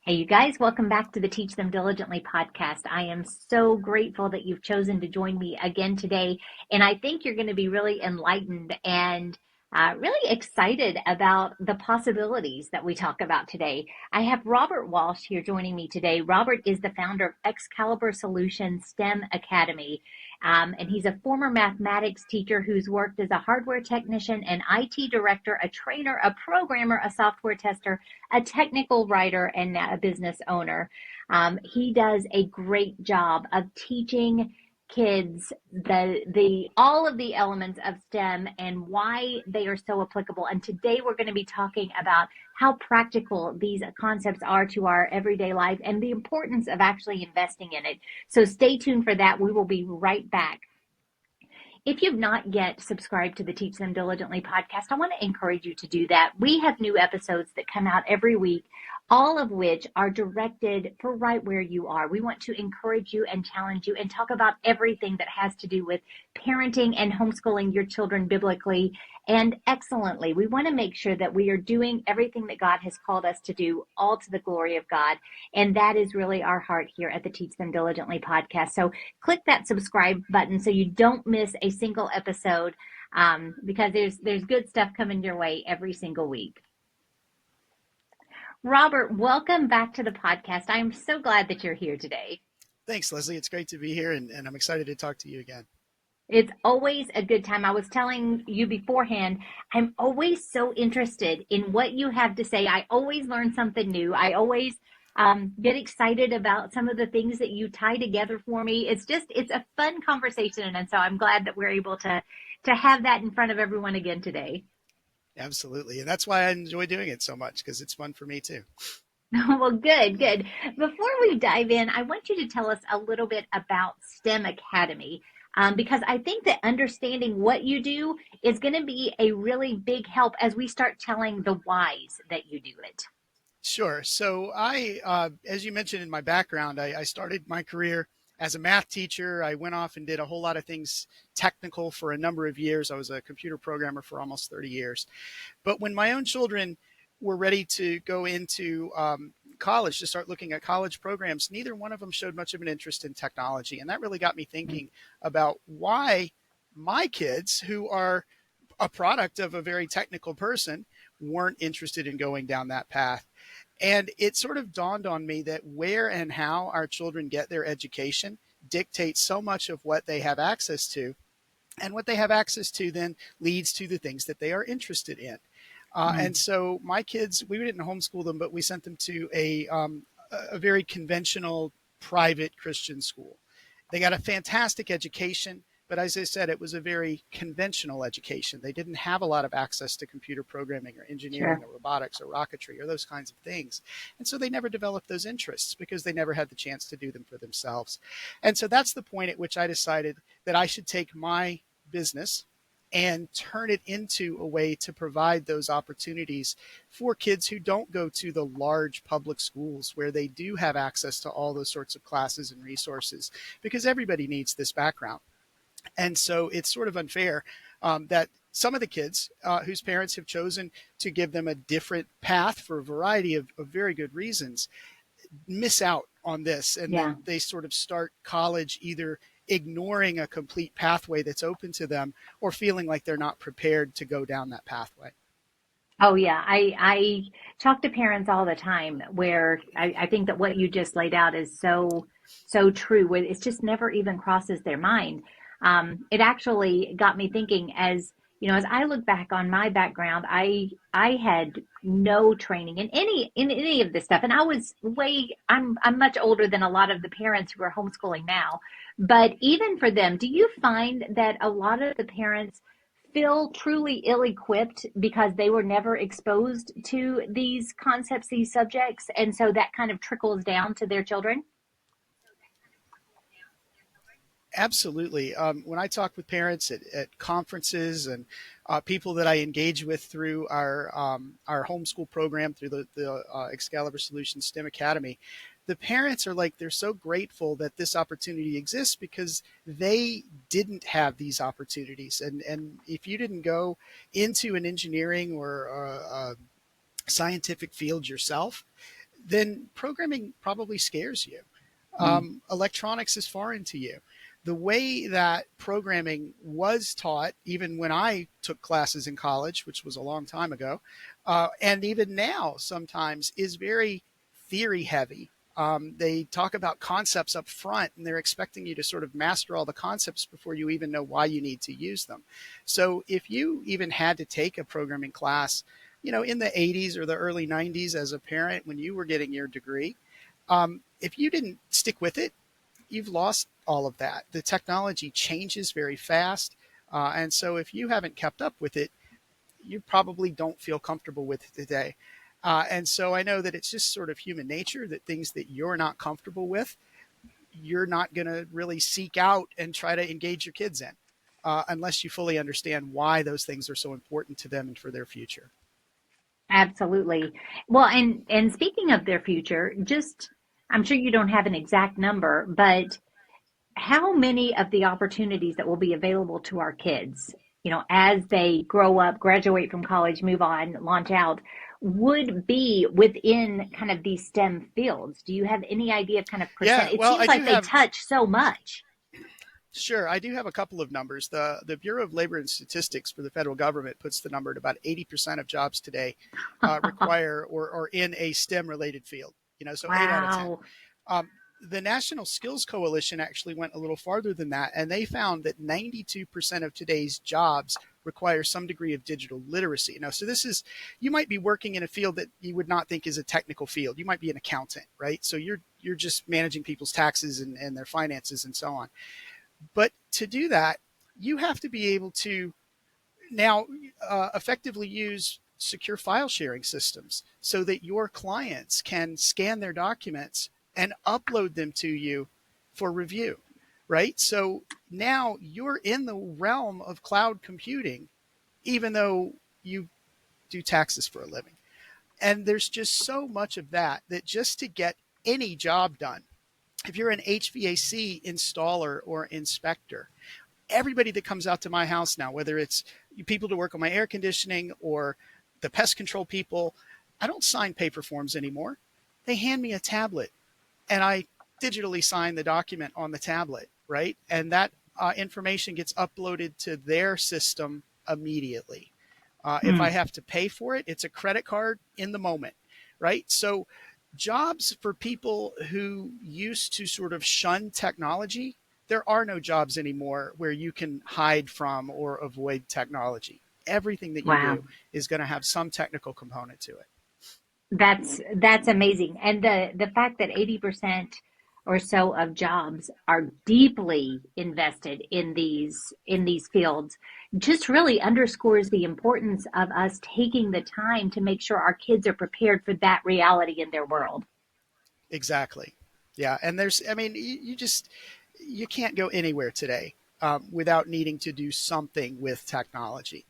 Hey, you guys, welcome back to the Teach Them Diligently podcast. I am so grateful that you've chosen to join me again today. And I think you're going to be really enlightened and really excited about the possibilities that we talk about today. I have Robert Walsh here joining me today. Robert is the founder of Excalibur Solutions STEM Academy. And he's a former mathematics teacher who's worked as a hardware technician, an IT director, a trainer, a programmer, a software tester, a technical writer, and a business owner. He does a great job of teaching kids the all of the elements of STEM and why they are so applicable. And today we're going to be talking about how practical these concepts are to our everyday life and the importance of actually investing in it. So stay tuned for that. We will be right back. If you've not yet subscribed to the Teach Them Diligently podcast, I want to encourage you to do that. We have new episodes that come out every week, all of which are directed for right where you are. We want to encourage you and challenge you and talk about everything that has to do with parenting and homeschooling your children biblically and excellently. We want to make sure that we are doing everything that God has called us to do, all to the glory of God. And that is really our heart here at the Teach Them Diligently podcast. So click that subscribe button so you don't miss a single episode, because there's good stuff coming your way every single week. Robert, welcome back to the podcast. I am so glad that you're here today. Thanks, Leslie. It's great to be here, and I'm excited to talk to you again. It's always a good time. I was telling you beforehand, I'm always so interested in what you have to say. I always learn something new. I always get excited about some of the things that you tie together for me. It's a fun conversation. And so I'm glad that we're able to have that in front of everyone again today. Absolutely. And that's why I enjoy doing it so much, because it's fun for me too. Well, good. Before we dive in, I want you to tell us a little bit about STEM Academy, because I think that understanding what you do is going to be a really big help as we start telling the whys that you do it. Sure. So as you mentioned in my background, I started my career as a math teacher. I went off and did a whole lot of things technical for a number of years. I was a computer programmer for almost 30 years. But when my own children were ready to go into college, to start looking at college programs, neither one of them showed much of an interest in technology. And that really got me thinking about why my kids, who are a product of a very technical person, weren't interested in going down that path. And it sort of dawned on me that where and how our children get their education dictates so much of what they have access to. And what they have access to then leads to the things that they are interested in. And so my kids, we didn't homeschool them, but we sent them to a very conventional private Christian school. They got a fantastic education, but as I said, it was a very conventional education. They didn't have a lot of access to computer programming or engineering or robotics or rocketry or those kinds of things. And so they never developed those interests because they never had the chance to do them for themselves. And so that's the point at which I decided that I should take my business and turn it into a way to provide those opportunities for kids who don't go to the large public schools where they do have access to all those sorts of classes and resources, because everybody needs this background. And so it's sort of unfair that some of the kids whose parents have chosen to give them a different path for a variety of very good reasons miss out on this. And then they sort of start college either ignoring a complete pathway that's open to them or feeling like they're not prepared to go down that pathway. Oh, yeah. I talk to parents all the time where I think that what you just laid out is so true, where it just never even crosses their mind. It actually got me thinking, as you know, as I look back on my background, I had no training in any of this stuff. And I'm much older than a lot of the parents who are homeschooling now. But even for them, do you find that a lot of the parents feel truly ill-equipped because they were never exposed to these concepts, these subjects, and so that kind of trickles down to their children? Absolutely. When I talk with parents at conferences and people that I engage with through our homeschool program, through the Excalibur Solutions STEM Academy, the parents are like, they're so grateful that this opportunity exists because they didn't have these opportunities. And if you didn't go into an engineering or a scientific field yourself, then programming probably scares you. Mm. Electronics is foreign to you. The way that programming was taught, even when I took classes in college, which was a long time ago, and even now sometimes, is very theory heavy. They talk about concepts up front, and they're expecting you to sort of master all the concepts before you even know why you need to use them. So if you even had to take a programming class, in the 80s or the early 90s as a parent when you were getting your degree, if you didn't stick with it, you've lost all of that. The technology changes very fast. And so if you haven't kept up with it, you probably don't feel comfortable with it today. And so I know that it's just sort of human nature that things that you're not comfortable with, you're not going to really seek out and try to engage your kids in unless you fully understand why those things are so important to them and for their future. Absolutely. Well, and speaking of their future, just I'm sure you don't have an exact number, but how many of the opportunities that will be available to our kids, as they grow up, graduate from college, move on, launch out, would be within kind of these STEM fields? Do you have any idea of kind of percent? Yeah, It well, seems I do like they have touch so much. Sure, I do have a couple of numbers. The Bureau of Labor and Statistics for the federal government puts the number at about 80% of jobs today require or are in a STEM related field. So 8 out of 10. Wow. Um, the National Skills Coalition actually went a little farther than that, and they found that 92% of today's jobs require some degree of digital literacy. So this is, you might be working in a field that you would not think is a technical field. You might be an accountant, right? So you're just managing people's taxes and their finances and so on. But to do that, you have to be able to now effectively use secure file sharing systems so that your clients can scan their documents and upload them to you for review, right? So now you're in the realm of cloud computing, even though you do taxes for a living. And there's just so much of that that just to get any job done, if you're an HVAC installer or inspector, everybody that comes out to my house now, whether it's people to work on my air conditioning or the pest control people, I don't sign paper forms anymore. They hand me a tablet and I digitally sign the document on the tablet, right? And that information gets uploaded to their system immediately. If I Mm. have to pay for it, it's a credit card in the moment, right? So jobs for people who used to sort of shun technology, there are no jobs anymore where you can hide from or avoid technology. Everything that you Wow. do is going to have some technical component to it. That's amazing. And the fact that 80% or so of jobs are deeply invested in these fields just really underscores the importance of us taking the time to make sure our kids are prepared for that reality in their world. Exactly. Yeah. And I mean, you can't go anywhere today without needing to do something with technology.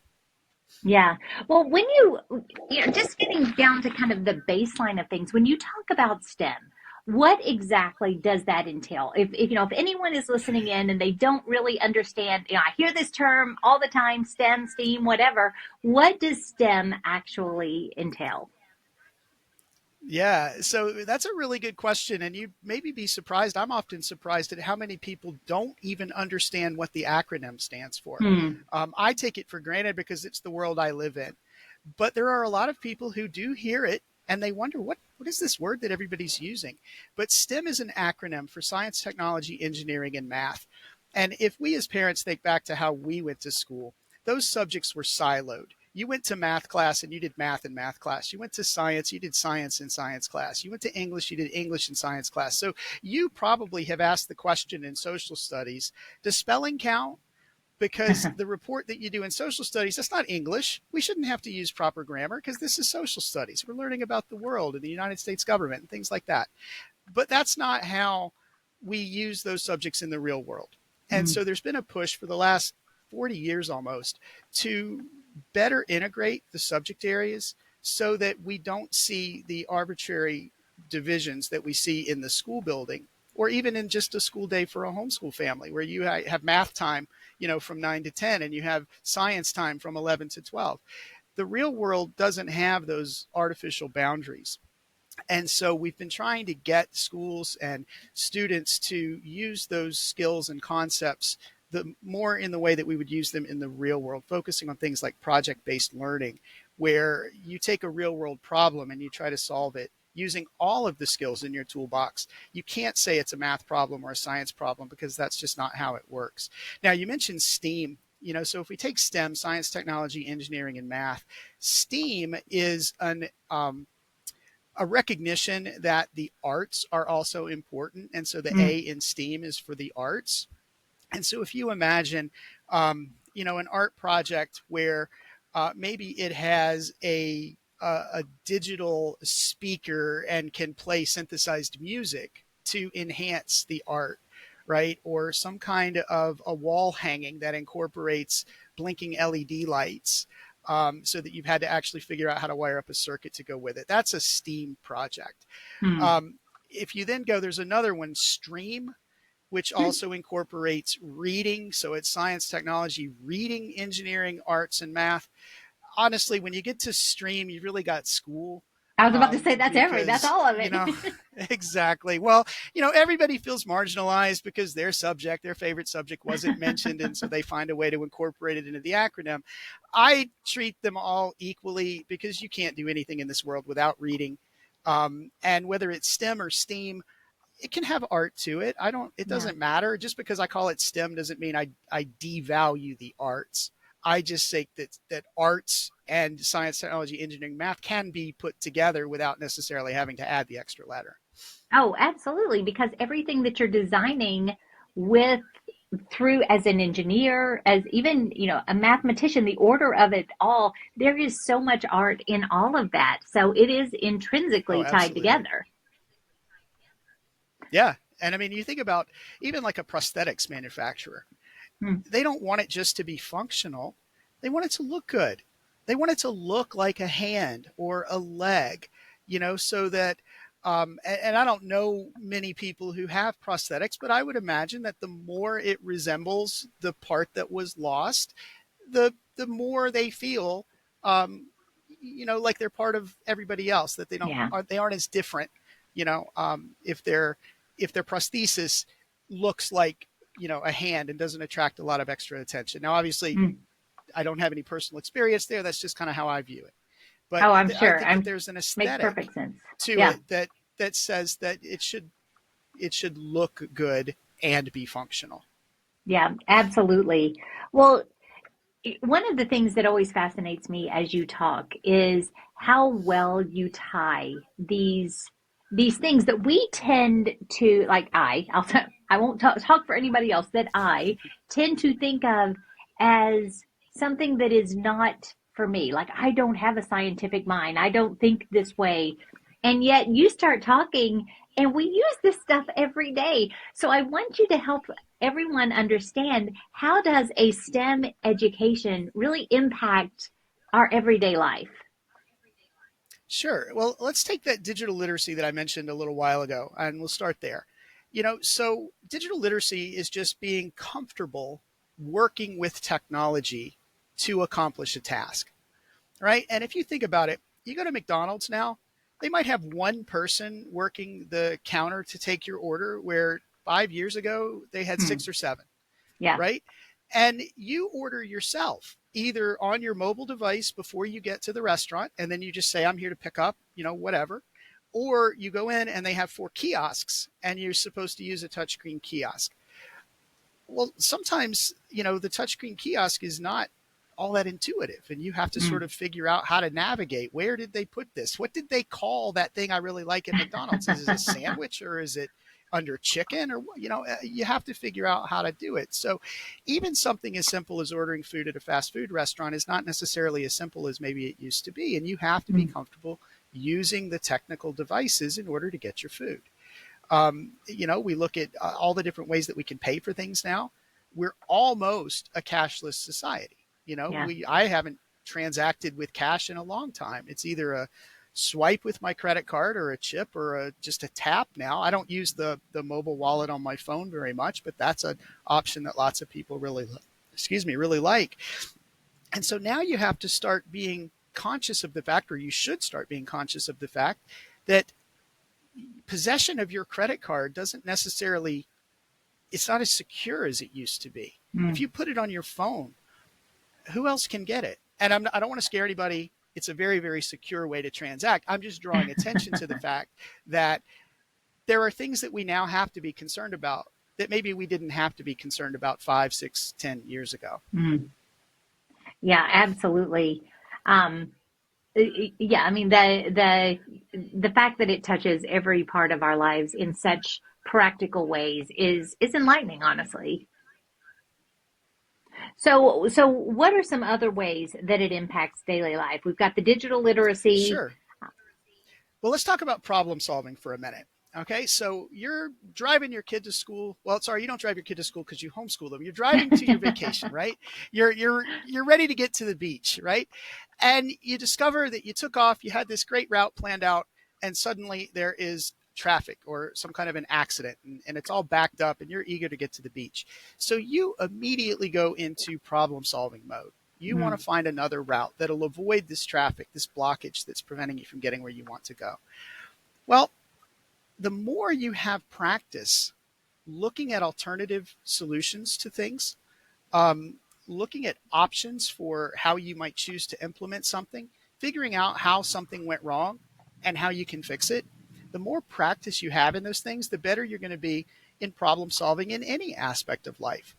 Yeah. Well, just getting down to kind of the baseline of things, when you talk about STEM, what exactly does that entail? If anyone is listening in and they don't really understand, I hear this term all the time, STEM, STEAM, whatever. What does STEM actually entail? Yeah, so that's a really good question. And you maybe be surprised. I'm often surprised at how many people don't even understand what the acronym stands for. Hmm. I take it for granted because it's the world I live in. But there are a lot of people who do hear it and they wonder what is this word that everybody's using? But STEM is an acronym for science, technology, engineering, and math. And if we as parents think back to how we went to school, those subjects were siloed. You went to math class and you did math in math class. You went to science, you did science in science class. You went to English, you did English in science class. So you probably have asked the question in social studies, does spelling count? Because the report that you do in social studies, that's not English. We shouldn't have to use proper grammar because this is social studies. We're learning about the world and the United States government and things like that. But that's not how we use those subjects in the real world. And Mm. so there's been a push for the last 40 years almost to better integrate the subject areas so that we don't see the arbitrary divisions that we see in the school building or even in just a school day for a homeschool family where you have math time, from 9 to 10 and you have science time from 11 to 12. The real world doesn't have those artificial boundaries. And so we've been trying to get schools and students to use those skills and concepts the more in the way that we would use them in the real world, focusing on things like project-based learning, where you take a real world problem and you try to solve it using all of the skills in your toolbox. You can't say it's a math problem or a science problem because that's just not how it works. Now, you mentioned STEAM. So if we take STEM, science, technology, engineering, and math, STEAM is a recognition that the arts are also important. And so the A Mm. in STEAM is for the arts. And so if you imagine, an art project where maybe it has a digital speaker and can play synthesized music to enhance the art, right? Or some kind of a wall hanging that incorporates blinking LED lights, so that you've had to actually figure out how to wire up a circuit to go with it. That's a STEAM project. Mm. Um, if you then go, there's another one, STREAM, which also incorporates reading. So it's science, technology, reading, engineering, arts, and math. Honestly, when you get to STREAM, you've really got school, I was about to say that's because, all of it. exactly. Well, everybody feels marginalized because their favorite subject wasn't mentioned. And so they find a way to incorporate it into the acronym. I treat them all equally because you can't do anything in this world without reading. And whether it's STEM or STEAM, it can have art to it. It Yeah. doesn't matter. Just because I call it STEM doesn't mean I devalue the arts. I just say that arts and science, technology, engineering, math can be put together without necessarily having to add the extra letter. Oh, absolutely. Because everything that you're designing with through as an engineer, as even, a mathematician, the order of it all, there is so much art in all of that. So it is Oh, intrinsically tied absolutely. together. Yeah. And I mean, you think about even like a prosthetics manufacturer, Hmm. they don't want it just to be functional. They want it to look good. They want it to look like a hand or a leg, so that, and I don't know many people who have prosthetics, but I would imagine that the more it resembles the part that was lost, the more they feel, like they're part of everybody else, that Yeah. they aren't as different, if their prosthesis looks like, a hand and doesn't attract a lot of extra attention. Now, obviously, Mm. I don't have any personal experience there. That's just kind of how I view it. But Oh, I'm I sure. think that I'm there's an makes aesthetic perfect sense. to Yeah. it that says that it should look good and be functional. Yeah, absolutely. Well, one of the things that always fascinates me as you talk is how well you tie these things that we tend to like. I won't talk for anybody else, that I tend to think of as something that is not for me. Like, I don't have a scientific mind. I don't think this way. And yet you start talking and we use this stuff every day. So I want you to help everyone understand, how does a STEM education really impact our everyday life? Sure. Well, let's take that digital literacy that I mentioned a little while ago, and we'll start there. So digital literacy is just being comfortable working with technology to accomplish a task, right? And if you think about it, you go to McDonald's now, they might have one person working the counter to take your order, where 5 years ago they had Hmm. 6 or 7, Yeah. right? And you order yourself either on your mobile device before you get to the restaurant, and then you just say, I'm here to pick up, whatever. Or you go in and they have 4 kiosks and you're supposed to use a touchscreen kiosk. Well, sometimes, the touchscreen kiosk is not all that intuitive, and you have to sort Hmm. of figure out how to navigate. Where did they put this? What did they call that thing I really like at McDonald's? Is it a sandwich, or is it under chicken? Or, you have to figure out how to do it. So even something as simple as ordering food at a fast food restaurant is not necessarily as simple as maybe it used to be. And you have to be Hmm. comfortable using the technical devices in order to get your food. We look at all the different ways that we can pay for things now. We're almost a cashless society. Yeah. I haven't transacted with cash in a long time. It's either a swipe with my credit card or a chip or just a tap now. I don't use the mobile wallet on my phone very much, but that's an option that lots of people really like. And so now you have to start being conscious of the fact, or you should start being conscious of the fact, that possession of your credit card doesn't necessarily, it's not as secure as it used to be. If you put it on your phone, who else can get it? And I don't want to scare anybody. It's a very, very secure way to transact. I'm just drawing attention to the fact that there are things that we now have to be concerned about that maybe we didn't have to be concerned about 5, 6, 10 years ago. Yeah, absolutely. Um, yeah, I mean the fact that it touches every part of our lives in such practical ways is enlightening, honestly. So what are some other ways that it impacts daily life? We've got the digital literacy. Sure. Well, let's talk about problem solving for a minute. Okay, so you're driving your kid to school. Well, sorry, you don't drive your kid to school because you homeschool them. You're driving to your vacation, right? You're ready to get to the beach, right? And you discover that you took off, you had this great route planned out, and suddenly there is traffic or some kind of an accident, and it's all backed up, and you're eager to get to the beach. So you immediately go into problem solving mode. You want to find another route that'll avoid this traffic, this blockage that's preventing you from getting where you want to go. Well, the more you have practice looking at alternative solutions to things, looking at options for how you might choose to implement something, figuring out how something went wrong and how you can fix it, the more practice you have in those things, the better you're going to be in problem solving in any aspect of life.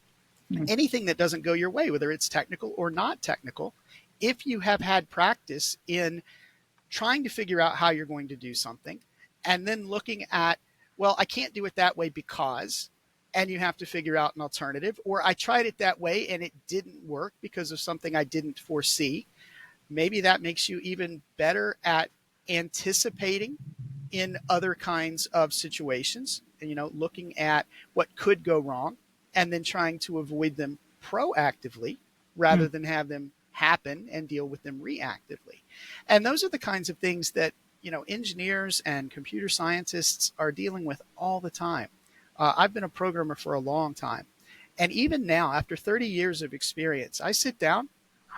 Anything that doesn't go your way, whether it's technical or not technical, if you have had practice in trying to figure out how you're going to do something, and then looking at, well, I can't do it that way because, and you have to figure out an alternative, or I tried it that way and it didn't work because of something I didn't foresee. Maybe that makes you even better at anticipating in other kinds of situations, looking at what could go wrong and then trying to avoid them proactively rather than have them happen and deal with them reactively. And those are the kinds of things that engineers and computer scientists are dealing with all the time. I've been a programmer for a long time. And even now, after 30 years of experience, I sit down,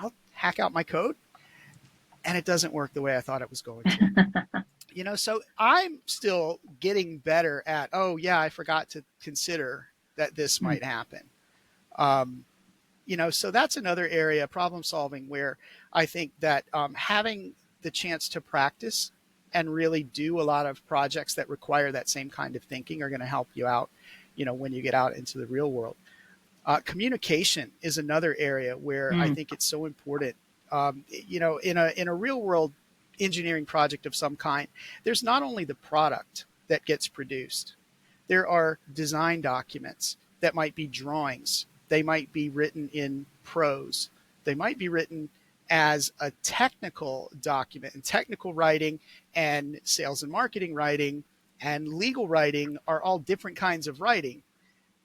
I'll hack out my code, and it doesn't work the way I thought it was going to. So I'm still getting better at, oh, yeah, I forgot to consider that this might happen. So that's another area, problem solving, where I think that having the chance to practice and really do a lot of projects that require that same kind of thinking are going to help you out, when you get out into the real world. Communication is another area where I think it's so important. In a real world engineering project of some kind, there's not only the product that gets produced, there are design documents that might be drawings. They might be written in prose. They might be written as a technical document, and technical writing and sales and marketing writing and legal writing are all different kinds of writing.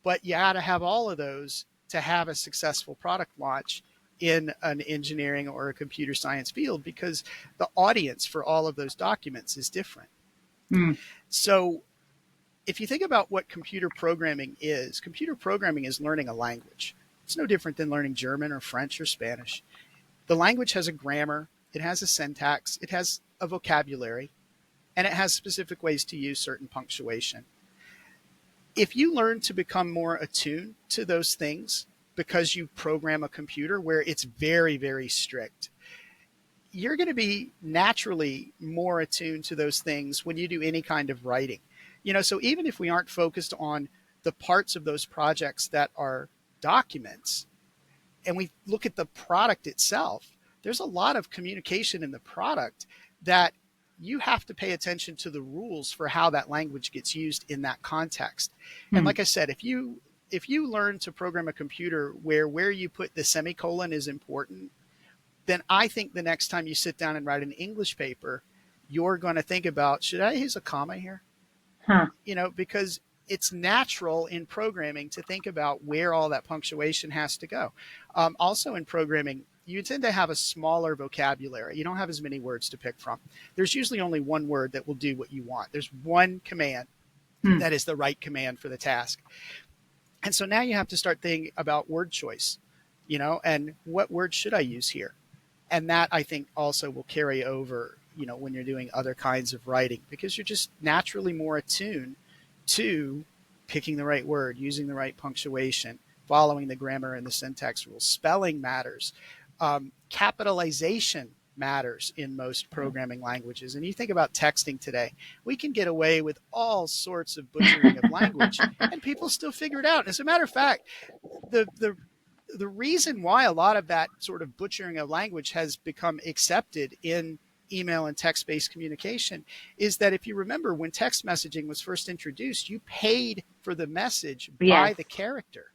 But you got to have all of those to have a successful product launch in an engineering or a computer science field, because the audience for all of those documents is different. So if you think about what computer programming is learning a language. It's no different than learning German or French or Spanish. The language has a grammar, it has a syntax, it has a vocabulary, and it has specific ways to use certain punctuation. If you learn to become more attuned to those things because you program a computer where it's very, very strict, you're going to be naturally more attuned to those things when you do any kind of writing. So even if we aren't focused on the parts of those projects that are documents, and we look at the product itself, there's a lot of communication in the product that you have to pay attention to the rules for how that language gets used in that context. And like I said, if you learn to program a computer where you put the semicolon is important, then I think the next time you sit down and write an English paper, you're going to think about, should I use a comma here? Because it's natural in programming to think about where all that punctuation has to go. Also in programming, you tend to have a smaller vocabulary. You don't have as many words to pick from. There's usually only one word that will do what you want. There's one command that is the right command for the task. And so now you have to start thinking about word choice, and what word should I use here? And that, I think, also will carry over, when you're doing other kinds of writing, because you're just naturally more attuned to picking the right word, using the right punctuation, following the grammar and the syntax rules. Spelling matters. Capitalization matters in most programming languages. And you think about texting today, we can get away with all sorts of butchering of language, and people still figure it out. As a matter of fact, the reason why a lot of that sort of butchering of language has become accepted in email and text-based communication is that, if you remember, when text messaging was first introduced, you paid for the message by Yes. the character.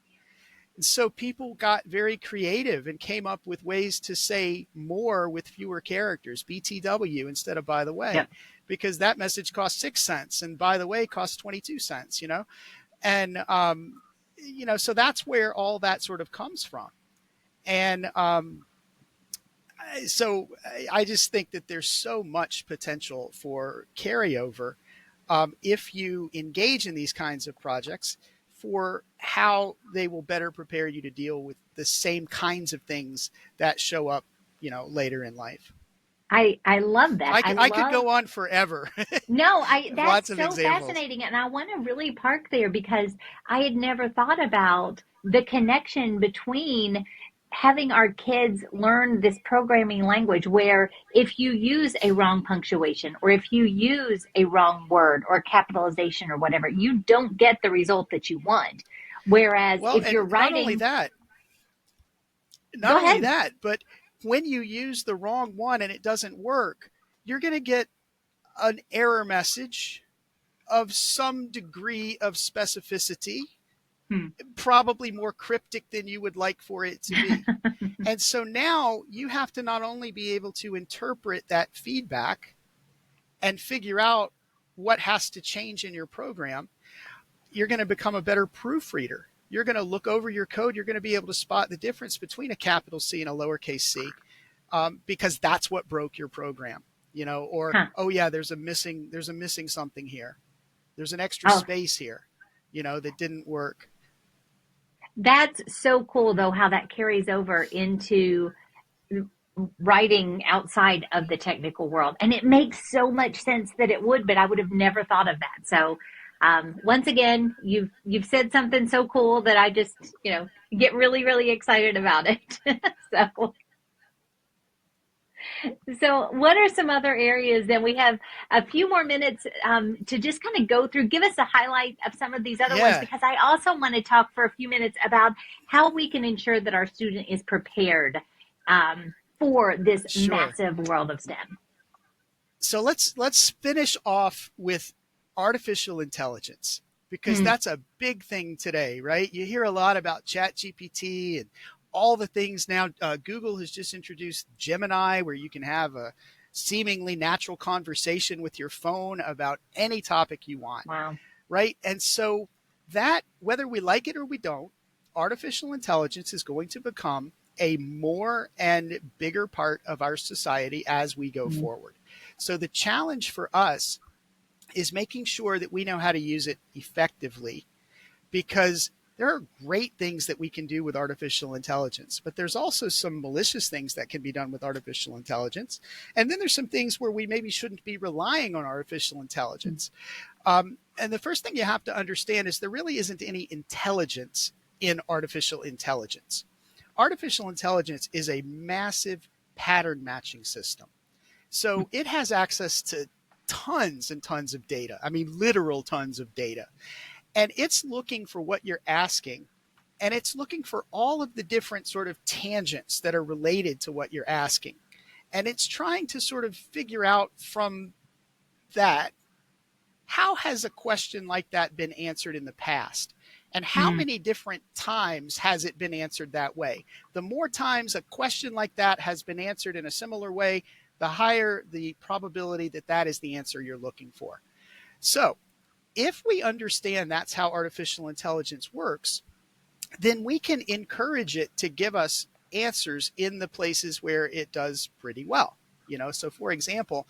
And so people got very creative and came up with ways to say more with fewer characters, BTW instead of by the way, Yep. because that message cost 6 cents and by the way cost 22 cents, And, so that's where all that sort of comes from. And so I just think that there's so much potential for carryover if you engage in these kinds of projects, for how they will better prepare you to deal with the same kinds of things that show up, later in life. I love that. I could go on forever. No, Lots that's of so examples. fascinating, and I want to really park there because I had never thought about the connection between having our kids learn this programming language, where if you use a wrong punctuation or if you use a wrong word or capitalization or whatever, you don't get the result that you want. Whereas Well, if and you're writing, not go only ahead. that, but when you use the wrong one and it doesn't work, you're going to get an error message of some degree of specificity, Hmm. probably more cryptic than you would like for it to be. And so now you have to not only be able to interpret that feedback and figure out what has to change in your program, you're going to become a better proofreader. You're going to look over your code. You're going to be able to spot the difference between a capital C and a lowercase c, because that's what broke your program, or, Huh. oh yeah, there's a missing something here. There's an extra Oh, space here, that didn't work. that's so cool though, how that carries over into writing outside of the technical world. And it makes so much sense that it would, but I would have never thought of that. So once again, you've said something so cool that I just, get really, really excited about it. so so what are some other areas that we have a few more minutes to just kind of go through? Give us a highlight of some of these other ones, Yeah, because I also want to talk for a few minutes about how we can ensure that our student is prepared for this sure. massive world of STEM. So let's finish off with artificial intelligence, because Mm, that's a big thing today, right? You hear a lot about Chat GPT and all the things now. Google has just introduced Gemini, where you can have a seemingly natural conversation with your phone about any topic you want, wow. right? And so that, whether we like it or we don't, artificial intelligence is going to become a more and bigger part of our society as we go Mm, forward. So the challenge for us is making sure that we know how to use it effectively, because there are great things that we can do with artificial intelligence, but there's also some malicious things that can be done with artificial intelligence. And then there's some things where we maybe shouldn't be relying on artificial mm, intelligence. And the first thing you have to understand is there really isn't any intelligence in artificial intelligence. Artificial intelligence is a massive pattern matching system. mm, So it has access to tons and tons of data. I mean, literal tons of data. And it's looking for what you're asking. And it's looking for all of the different sort of tangents that are related to what you're asking. And it's trying to sort of figure out from that, how has a question like that been answered in the past? And how mm. many different times has it been answered that way? The more times a question like that has been answered in a similar way, the higher the probability that that is the answer you're looking for. So if we understand that's how artificial intelligence works, then we can encourage it to give us answers in the places where it does pretty well. So for example,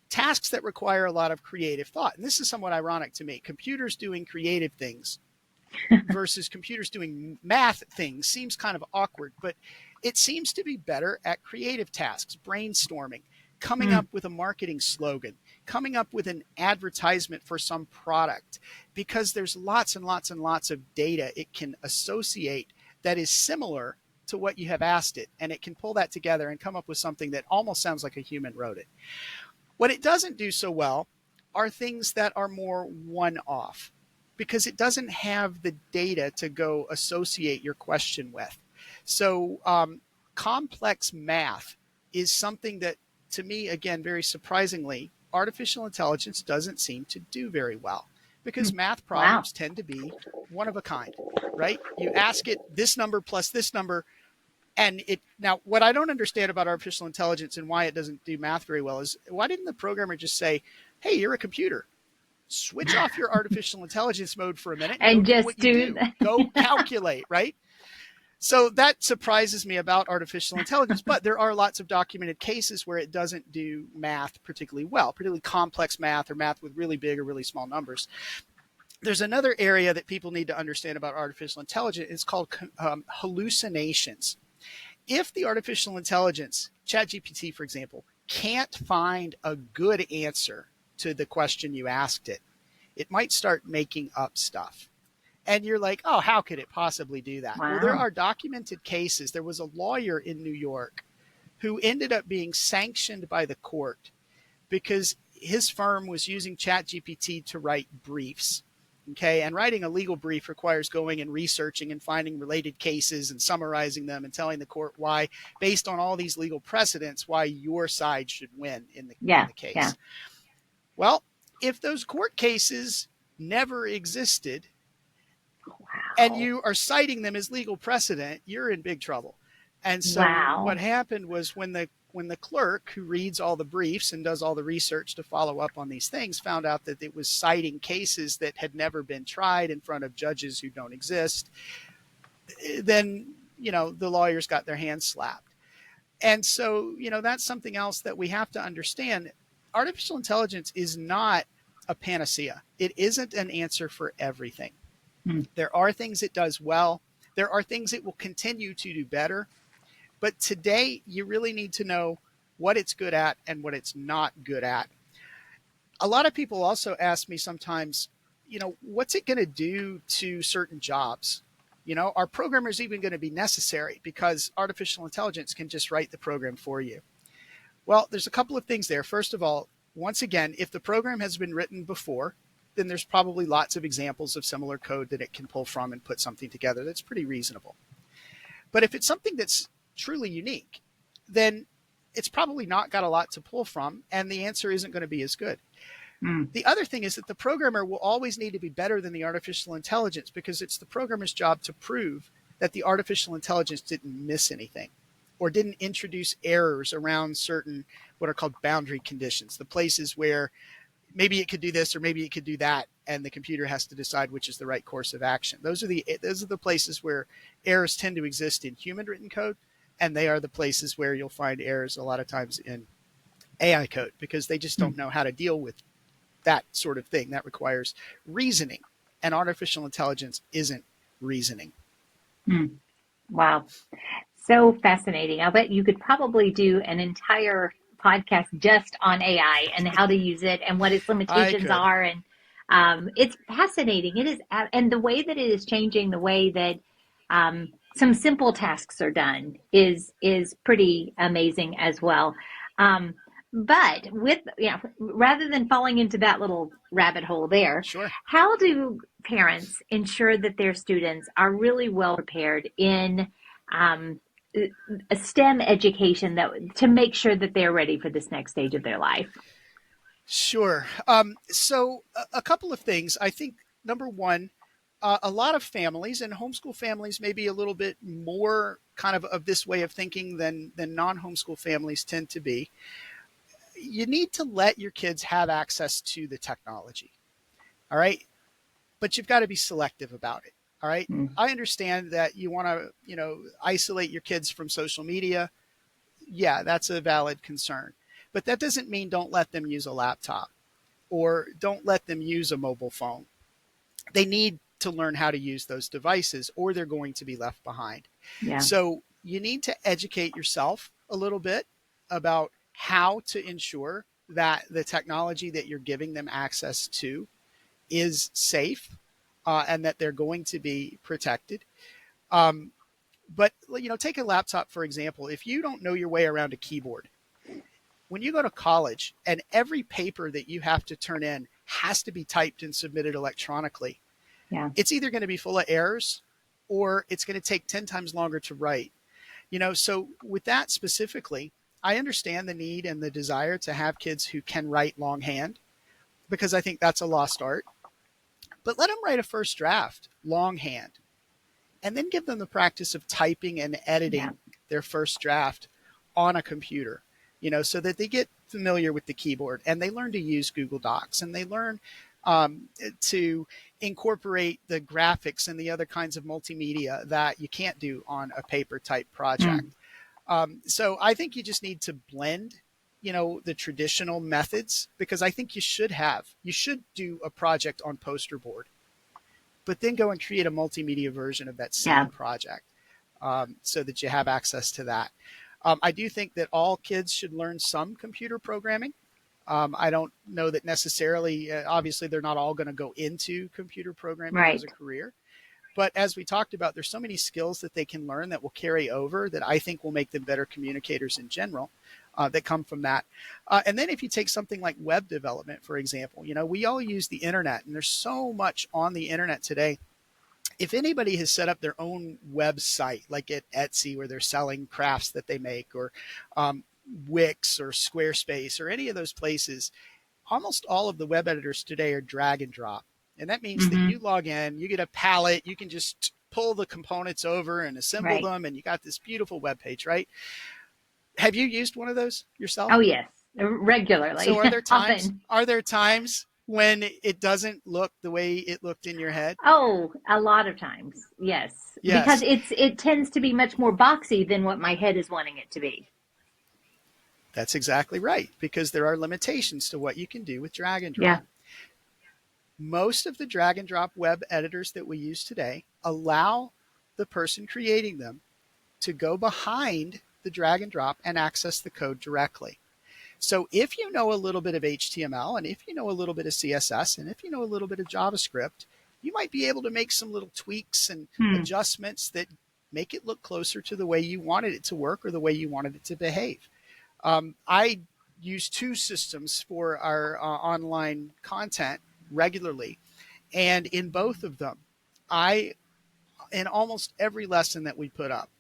tasks that require a lot of creative thought. And this is somewhat ironic to me. Computers doing creative things versus computers doing math things seems kind of awkward, but it seems to be better at creative tasks, brainstorming, coming Mm. up with a marketing slogan, coming up with an advertisement for some product, because there's lots and lots and lots of data it can associate that is similar to what you have asked it. And it can pull that together and come up with something that almost sounds like a human wrote it. What it doesn't do so well are things that are more one-off, because it doesn't have the data to go associate your question with. So complex math is something that, to me, again, very surprisingly, artificial intelligence doesn't seem to do very well, because Mm. math Wow. problems tend to be one of a kind, right? You ask it this number plus this number, and it now, what I don't understand about artificial intelligence and why it doesn't do math very well is, why didn't the programmer just say, hey, you're a computer, switch off your artificial intelligence mode for a minute and go And do just what you do. do, go calculate, right? So that surprises me about artificial intelligence, but there are lots of documented cases where it doesn't do math particularly well, particularly complex math or math with really big or really small numbers. There's another area that people need to understand about artificial intelligence. It's called hallucinations. If the artificial intelligence, ChatGPT, for example, can't find a good answer to the question you asked it, it might start making up stuff. And you're like, oh, how could it possibly do that? Well, there Wow. are documented cases. There was a lawyer in New York who ended up being sanctioned by the court because his firm was using ChatGPT to write briefs. Okay, and writing a legal brief requires going and researching and finding related cases and summarizing them and telling the court why, based on all these legal precedents, why your side should win in Yeah. the Yeah. case. Well, if those court cases never existed and Wow. you are citing them as legal precedent, you're in big trouble. And so what Wow. happened was, when the clerk who reads all the briefs and does all the research to follow up on these things found out that it was citing cases that had never been tried in front of judges who don't exist, then, the lawyers got their hands slapped. And so, that's something else that we have to understand. Artificial intelligence is not a panacea. It isn't an answer for everything. Mm. There are things it does well. There are things it will continue to do better. But today, you really need to know what it's good at and what it's not good at. A lot of people also ask me sometimes, what's it going to do to certain jobs? Are programmers even going to be necessary because artificial intelligence can just write the program for you? Well, there's a couple of things there. First of all, once again, if the program has been written before, then there's probably lots of examples of similar code that it can pull from and put something together that's pretty reasonable. But if it's something that's truly unique, then it's probably not got a lot to pull from, and the answer isn't going to be as good. Mm. The other thing is that the programmer will always need to be better than the artificial intelligence, because it's the programmer's job to prove that the artificial intelligence didn't miss anything or didn't introduce errors around certain what are called boundary conditions, the places where maybe it could do this or maybe it could do that, and the computer has to decide which is the right course of action. Those are the places where errors tend to exist in human written code, and they are the places where you'll find errors a lot of times in AI code, because they just don't know how to deal with that sort of thing. That requires reasoning, and artificial intelligence isn't reasoning. Mm. Wow. So fascinating. I bet you could probably do an entire podcast just on AI and how to use it and what its I limitations could. are. And it's fascinating. It is, and the way that it is changing the way that some simple tasks are done is pretty amazing as well. Um, but with, rather than falling into that little rabbit hole there, Sure. how do parents ensure that their students are really well prepared in um, a STEM education that to make sure that they're ready for this next stage of their life? Sure. So a couple of things. I think number one, a lot of families, and homeschool families may be a little bit more kind of this way of thinking than non-homeschool families tend to be. You need to let your kids have access to the technology. All right. But you've got to be selective about it. All right. Mm. I understand that you want to, isolate your kids from social media. Yeah, that's a valid concern. But that doesn't mean don't let them use a laptop or don't let them use a mobile phone. They need to learn how to use those devices, or they're going to be left behind. Yeah. So you need to educate yourself a little bit about how to ensure that the technology that you're giving them access to is safe, and that they're going to be protected. Um, but take a laptop for example. If you don't know your way around a keyboard, when you go to college and every paper that you have to turn in has to be typed and submitted electronically, Yeah. it's either going to be full of errors or it's going to take 10 times longer to write. So with that specifically, I understand the need and the desire to have kids who can write longhand, because I think that's a lost art. But let them write a first draft longhand, and then give them the practice of typing and Yeah. editing their first draft on a computer, so that they get familiar with the keyboard and they learn to use Google Docs, and they learn to incorporate the graphics and the other kinds of multimedia that you can't do on a paper type project. Mm. So I think you just need to blend, the traditional methods, because I think you should do a project on poster board, but then go and create a multimedia version of that Yeah. same project, so that you have access to that. I do think that all kids should learn some computer programming. I don't know that necessarily, obviously, they're not all going to go into computer programming as Right. a career. But as we talked about, there's so many skills that they can learn that will carry over, that I think will make them better communicators in general, that come from that. And then if you take something like web development, for example, we all use the internet, and there's so much on the internet today. If anybody has set up their own website, like at Etsy, where they're selling crafts that they make, or Wix or Squarespace or any of those places, almost all of the web editors today are drag and drop. And that means that you Mm-hmm. log in, you get a palette, you can just pull the components over and assemble Right. them, and you got this beautiful web page, right? Have you used one of those yourself? Oh, yes. So Regularly. Often. are there times when it doesn't look the way it looked in your head? Oh, a lot of times. Yes. Because Yes, it tends to be much more boxy than what my head is wanting it to be. that's exactly right, because there are limitations to what you can do with drag and Yeah. drop. Most of the drag and drop web editors that we use today allow the person creating them to go behind the drag and drop and access the code directly. So if you know a little bit of HTML, and if you know a little bit of CSS, and if you know a little bit of JavaScript, you might be able to make some little tweaks and Hmm. adjustments that make it look closer to the way you wanted it to work or the way you wanted it to behave. I use two systems for our online content regularly. And in both of them, in almost every lesson that we put up,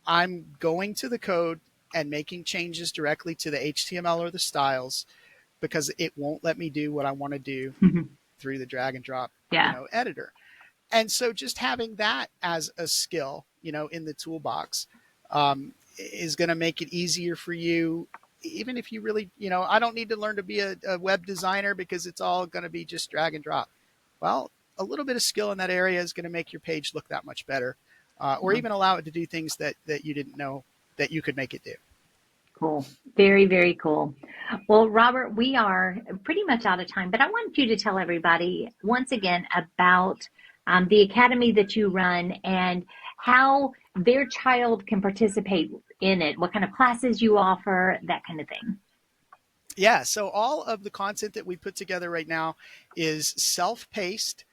I'm going to the code and making changes directly to the HTML or the styles, because it won't let me do what I want to do through the drag and drop, Yeah. editor. And so just having that as a skill, in the toolbox, is going to make it easier for you. Even if you really, I don't need to learn to be a web designer because it's all going to be just drag and drop. Well, a little bit of skill in that area is going to make your page look that much better, or Oh, even allow it to do things that you didn't know that you could make it do. cool. Very, very cool. Well, Robert, we are pretty much out of time, but I want you to tell everybody once again about the academy that you run and how their child can participate in it, what kind of classes you offer, that kind of thing. Yeah, so all of the content that we put together right now is self-paced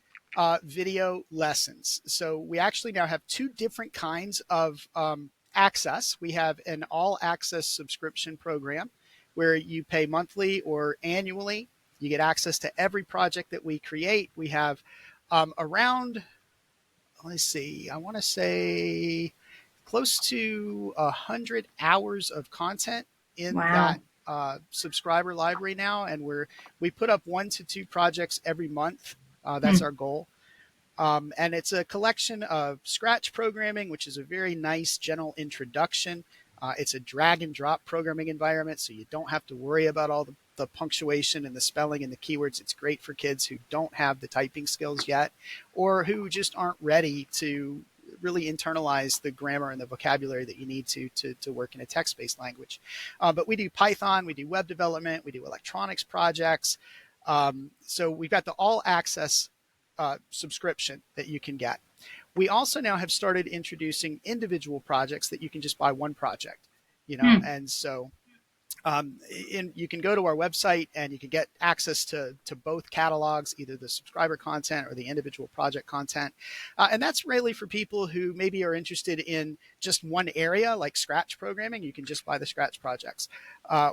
video lessons. So we actually now have two different kinds of access. We have an all-access subscription program where you pay monthly or annually. You get access to every project that we create. We have around, let's see, I want to say close to 100 hours of content in Wow. that subscriber library now, and we put up 1 to 2 projects every month. That's Hmm. our goal. And it's a collection of Scratch programming, which is a very nice general introduction. It's a drag and drop programming environment, so you don't have to worry about all the punctuation and the spelling and the keywords. It's great for kids who don't have the typing skills yet, or who just aren't ready to really internalize the grammar and the vocabulary that you need to work in a text-based language. But we do Python, we do web development, we do electronics projects. So we've got the all access subscription that you can get. We also now have started introducing individual projects that you can just buy one project, Hmm. and so You can go to our website and you can get access to both catalogs, either the subscriber content or the individual project content. And that's really for people who maybe are interested in just one area, like Scratch programming. You can just buy the Scratch projects.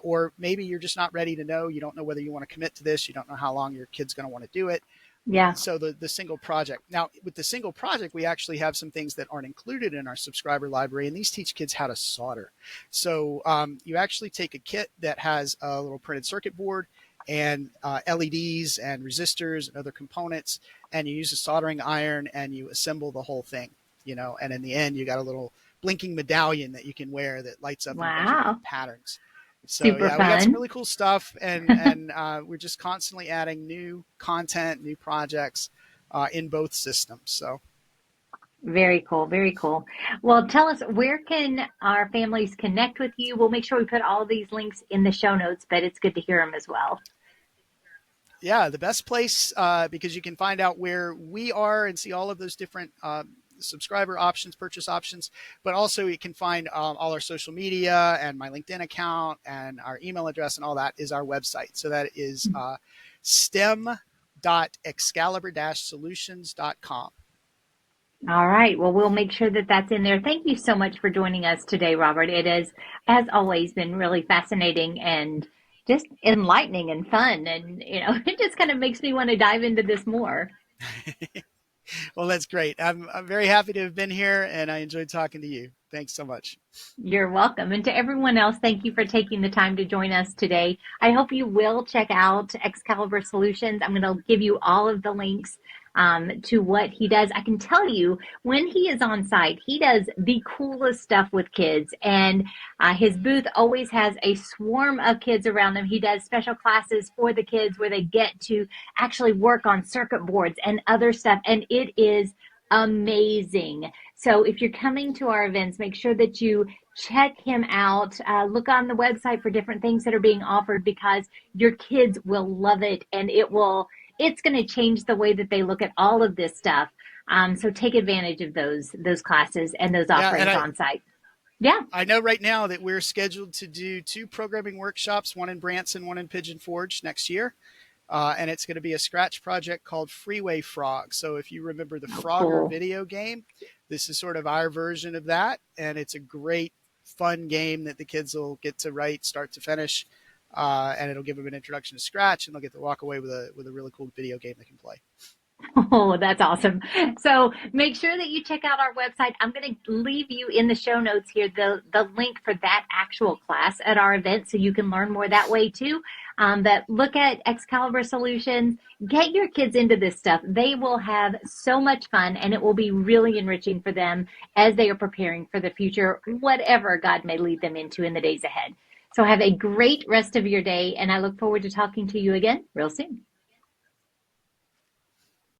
Or maybe you're just not ready to know. You don't know whether you want to commit to this. You don't know how long your kid's going to want to do it. Yeah. So the single project. Now, with the single project, we actually have some things that aren't included in our subscriber library, and these teach kids how to solder. So you actually take a kit that has a little printed circuit board and LEDs and resistors and other components, and you use a soldering iron and you assemble the whole thing, and in the end, you got a little blinking medallion that you can wear that lights up in a bunch of Wow. different patterns. So Super yeah, we got some fun. really cool stuff, and we're just constantly adding new content, new projects in both systems. So Very cool. Very cool. Well, tell us, where can our families connect with you? We'll make sure we put all these links in the show notes, but it's good to hear them as well. yeah, the best place, because you can find out where we are and see all of those different subscriber options, purchase options, but also you can find all our social media and my LinkedIn account and our email address, and all that is our website. So that is stem.excalibur-solutions.com. All right. Well, we'll make sure that that's in there. Thank you so much for joining us today, Robert. It has, as always, been really fascinating and just enlightening and fun. And, it just kind of makes me want to dive into this more. Well, that's great. I'm very happy to have been here, and I enjoyed talking to you. Thanks so much. You're welcome. And to everyone else, thank you for taking the time to join us today. I hope you will check out Excalibur Solutions. I'm going to give you all of the links to what he does. I can tell you, when he is on site, he does the coolest stuff with kids, and his booth always has a swarm of kids around them. He does special classes for the kids where they get to actually work on circuit boards and other stuff, and it is amazing. So if you're coming to our events, make sure that you check him out. Look on the website for different things that are being offered, because your kids will love it, and it's going to change the way that they look at all of this stuff. So take advantage of those classes and those Yeah, and offerings on site. Yeah. I know right now that we're scheduled to do 2 programming workshops, one in Branson, one in Pigeon Forge next year. And it's going to be a Scratch project called Freeway Frog. So if you remember the Frogger Cool. video game, this is sort of our version of that. And it's a great, fun game that the kids will get to write start to finish. And it'll give them an introduction to Scratch, and they'll get to walk away with a really cool video game they can play. Oh, that's awesome. So make sure that you check out our website. I'm going to leave you in the show notes here the link for that actual class at our event, so you can learn more that way too. But look at Excalibur Solutions. Get your kids into this stuff. They will have so much fun, and it will be really enriching for them as they are preparing for the future, whatever God may lead them into in the days ahead. So have a great rest of your day, and I look forward to talking to you again real soon.